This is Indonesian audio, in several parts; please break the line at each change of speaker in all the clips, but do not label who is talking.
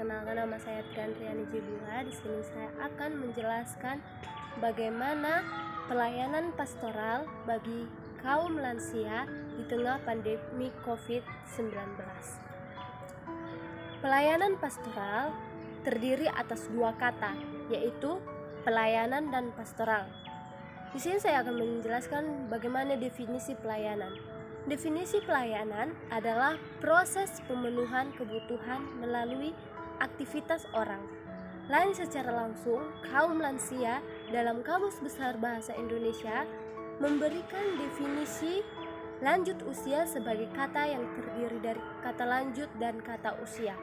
perkenalkan, nama saya Triandriani Judula. Di sini saya akan menjelaskan bagaimana pelayanan pastoral bagi kaum lansia di tengah pandemi COVID-19. Pelayanan pastoral terdiri atas dua kata, yaitu pelayanan dan pastoral. Di sini saya akan menjelaskan bagaimana definisi pelayanan. Definisi pelayanan adalah proses pemenuhan kebutuhan melalui aktivitas orang lain secara langsung. Kaum lansia dalam Kamus Besar Bahasa Indonesia memberikan definisi lanjut usia sebagai kata yang terdiri dari kata lanjut dan kata usia.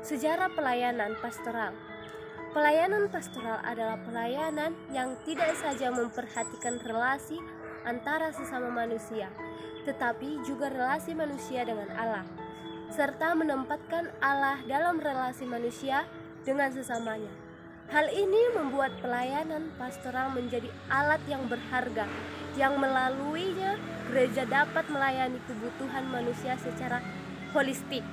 Sejarah pelayanan pastoral. Pelayanan pastoral adalah pelayanan yang tidak saja memperhatikan relasi antara sesama manusia, tetapi juga relasi manusia dengan Allah, serta menempatkan Allah dalam relasi manusia dengan sesamanya. Hal ini membuat pelayanan pastoral menjadi alat yang berharga, yang melaluinya gereja dapat melayani kebutuhan manusia secara holistik.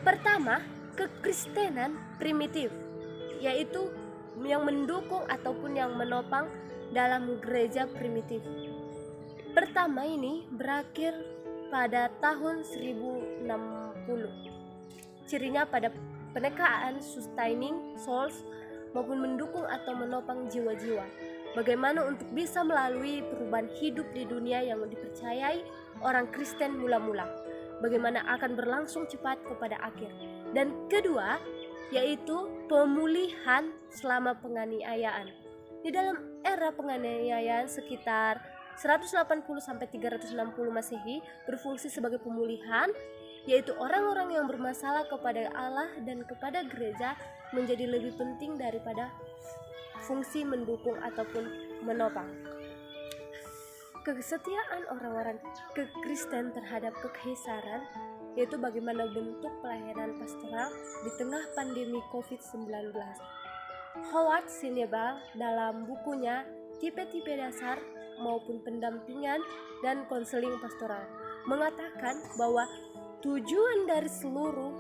Pertama, kekristenan primitif, yaitu yang mendukung ataupun yang menopang dalam gereja primitif. Pertama ini berakhir pada tahun 1060. Cirinya pada penekaan sustaining souls maupun mendukung atau menopang jiwa-jiwa. Bagaimana untuk bisa melalui perubahan hidup di dunia yang dipercayai orang Kristen mula-mula, bagaimana akan berlangsung cepat kepada akhir. Dan kedua, yaitu pemulihan selama penganiayaan. Di dalam era penganiayaan sekitar 180-360 Masehi berfungsi sebagai pemulihan, yaitu orang-orang yang bermasalah kepada Allah dan kepada gereja menjadi lebih penting daripada fungsi mendukung ataupun menopang. Kesetiaan orang-orang Kristen terhadap kekaisaran, yaitu bagaimana bentuk pelayanan pastoral di tengah pandemi COVID-19. Howard Sinebal dalam bukunya Tipe-tipe Dasar maupun Pendampingan dan Konseling Pastoral mengatakan bahwa tujuan dari seluruh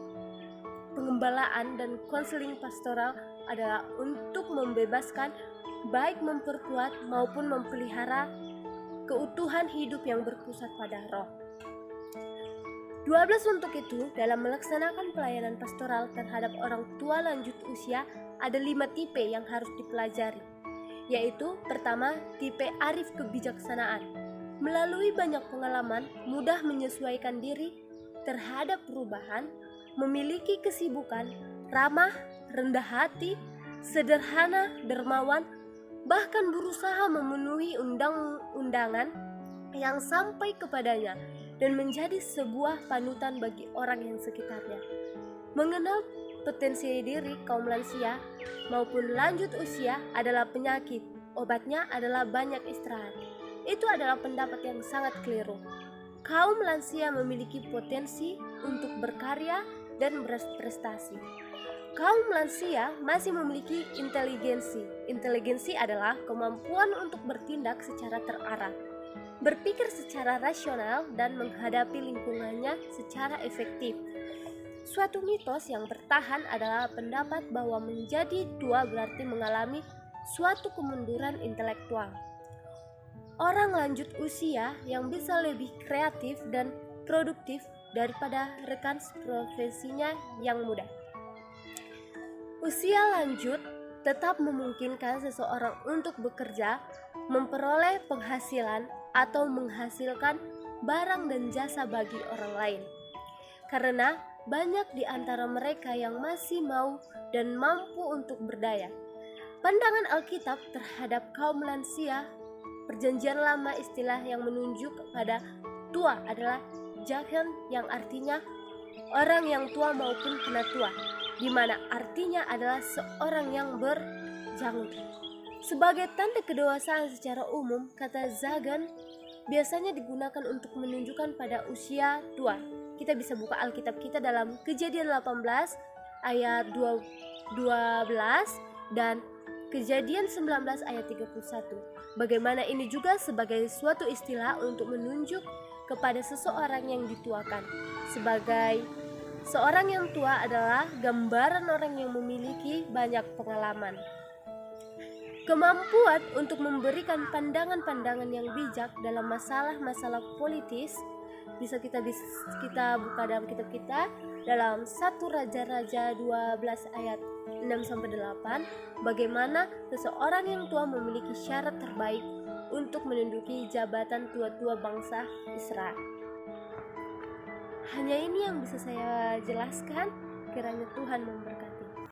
pengembalaan dan konseling pastoral adalah untuk membebaskan, baik memperkuat maupun memelihara keutuhan hidup yang berpusat pada roh. 12 untuk itu, dalam melaksanakan pelayanan pastoral terhadap orang tua lanjut usia, ada 5 tipe yang harus dipelajari, yaitu pertama, tipe arif kebijaksanaan. Melalui banyak pengalaman, mudah menyesuaikan diri terhadap perubahan, memiliki kesibukan, ramah, rendah hati, sederhana, dermawan, bahkan berusaha memenuhi undang-undangan yang sampai kepadanya dan menjadi sebuah panutan bagi orang yang sekitarnya. Mengenal potensi diri kaum lansia maupun lanjut usia adalah penyakit, obatnya adalah banyak istirahat. Itu adalah pendapat yang sangat keliru. Kaum lansia memiliki potensi untuk berkarya dan berprestasi. Kaum lansia masih memiliki inteligensi. Inteligensi adalah kemampuan untuk bertindak secara terarah, berpikir secara rasional, dan menghadapi lingkungannya secara efektif. Suatu mitos yang bertahan adalah pendapat bahwa menjadi tua berarti mengalami suatu kemunduran intelektual. Orang lanjut usia yang bisa lebih kreatif dan produktif daripada rekan profesinya yang muda. Usia lanjut tetap memungkinkan seseorang untuk bekerja, memperoleh penghasilan, atau menghasilkan barang dan jasa bagi orang lain. Karena banyak di antara mereka yang masih mau dan mampu untuk berdaya. Pandangan Alkitab terhadap kaum lansia, Perjanjian Lama, istilah yang menunjuk kepada tua adalah jahen, yang artinya orang yang tua maupun penatua, di mana artinya adalah seorang yang berjanggut. Sebagai tanda kedewasaan secara umum, kata zagan biasanya digunakan untuk menunjukkan pada usia tua. Kita bisa buka Alkitab kita dalam Kejadian 18 ayat 12 dan Kejadian 19 ayat 31. Bagaimana ini juga sebagai suatu istilah untuk menunjuk kepada seseorang yang dituakan, sebagai Seorang yang tua adalah gambaran orang yang memiliki banyak pengalaman. Kemampuan untuk memberikan pandangan-pandangan yang bijak dalam masalah-masalah politis bisa kita buka dalam kitab kita dalam 1 Raja-Raja 12 ayat 6-8, bagaimana seseorang yang tua memiliki syarat terbaik untuk menduduki jabatan tua-tua bangsa Israel. Hanya ini yang bisa saya jelaskan, kiranya Tuhan memberkati.